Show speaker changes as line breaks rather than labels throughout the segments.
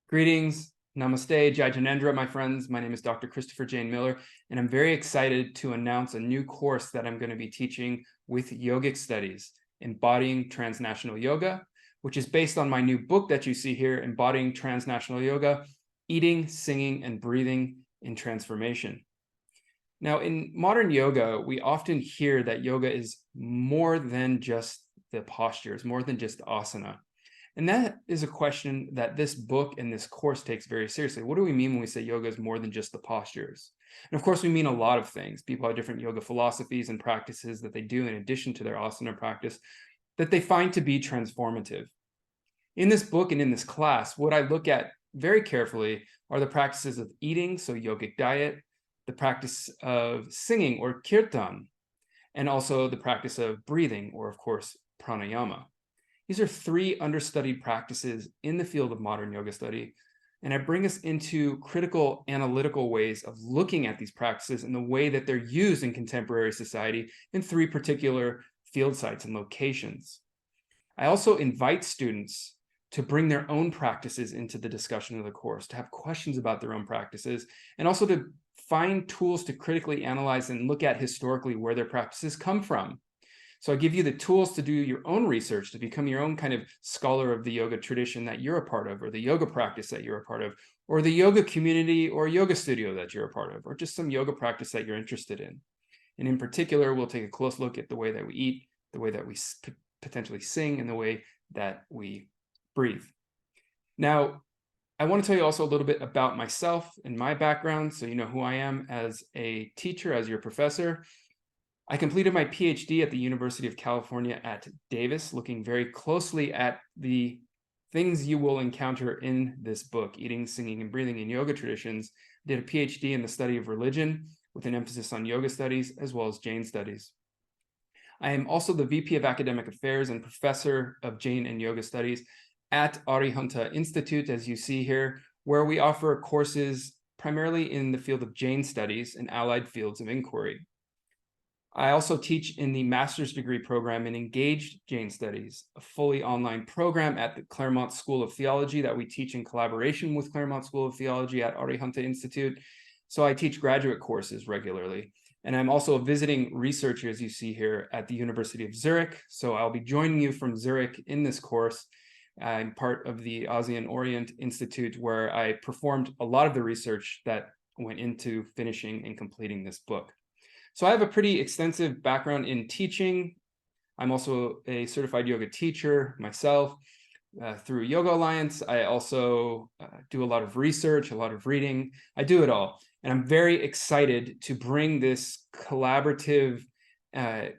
Greetings, namaste, Jai Janendra, my friends. My name is Dr. Christopher Jain Miller, and I'm very excited to announce a new course that I'm going to be teaching with yogic studies, Embodying Transnational Yoga, which is based on my new book that you see here, Embodying Transnational Yoga, Eating, Singing, and Breathing in Transformation. Now, in modern yoga, we often hear that yoga is more than just the postures, more than just asana. And that is a question that this book and this course takes very seriously. What do we mean when we say yoga is more than just the postures? And of course, we mean a lot of things. People have different yoga philosophies and practices that they do in addition to their asana practice that they find to be transformative. In this book and in this class, what I look at very carefully are the practices of eating, so yogic diet, the practice of singing or kirtan, and also the practice of breathing, or of course, pranayama. These are three understudied practices in the field of modern yoga study, and I bring us into critical analytical ways of looking at these practices and the way that they're used in contemporary society in three particular field sites and locations. I also invite students to bring their own practices into the discussion of the course, to have questions about their own practices, and also to find tools to critically analyze and look at historically where their practices come from. So I give you the tools to do your own research, to become your own kind of scholar of the yoga tradition that you're a part of, or the yoga practice that you're a part of, or the yoga community or yoga studio that you're a part of, or just some yoga practice that you're interested in. And in particular, we'll take a close look at the way that we eat, the way that we potentially sing, and the way that we breathe. Now, I want to tell you also a little bit about myself and my background, so you know who I am as a teacher, as your professor. I completed my PhD at the University of California at Davis, looking very closely at the things you will encounter in this book, Eating, Singing, and Breathing in Yoga Traditions. I did a PhD in the study of religion with an emphasis on yoga studies as well as Jain studies. I am also the VP of Academic Affairs and Professor of Jain and Yoga Studies at Arihanta Institute, as you see here, where we offer courses primarily in the field of Jain studies and allied fields of inquiry. I also teach in the master's degree program in Engaged Jain Studies, a fully online program at the Claremont School of Theology that we teach in collaboration with Claremont School of Theology at Arihanta Institute. So I teach graduate courses regularly. And I'm also a visiting researcher, as you see here, at the University of Zurich. So I'll be joining you from Zurich in this course. I'm part of the ASEAN Orient Institute, where I performed a lot of the research that went into finishing and completing this book. So I have a pretty extensive background in teaching. I'm also a certified yoga teacher myself through Yoga Alliance. I also do a lot of research, a lot of reading. I do it all. And I'm very excited to bring this collaborative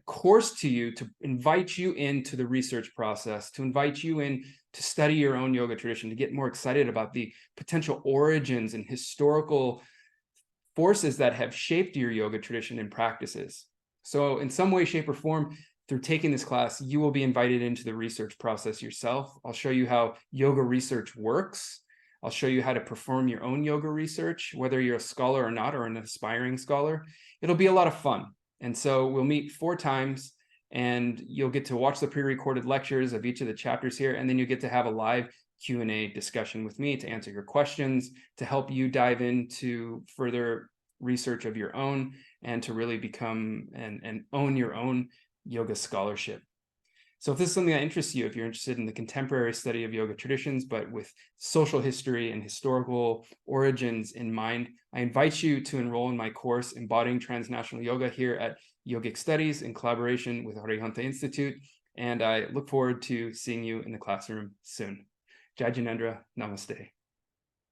course to you, to invite you into the research process, to invite you in to study your own yoga tradition, to get more excited about the potential origins and historical forces that have shaped your yoga tradition and practices. So in some way, shape, or form, through taking this class, you will be invited into the research process yourself. I'll show you how yoga research works. I'll show you how to perform your own yoga research, whether you're a scholar or not, or an aspiring scholar. It'll be a lot of fun. And so we'll meet 4 times, and you'll get to watch the pre-recorded lectures of each of the chapters here, and then you get to have a live Q&A discussion with me to answer your questions, to help you dive into further research of your own, and to really become and own your own yoga scholarship. So if this is something that interests you, if you're interested in the contemporary study of yoga traditions, but with social history and historical origins in mind, I invite you to enroll in my course, Embodying Transnational Yoga, here at Yogic Studies in collaboration with Arihanta Institute. And I look forward to seeing you in the classroom soon. Jai Janendra, namaste.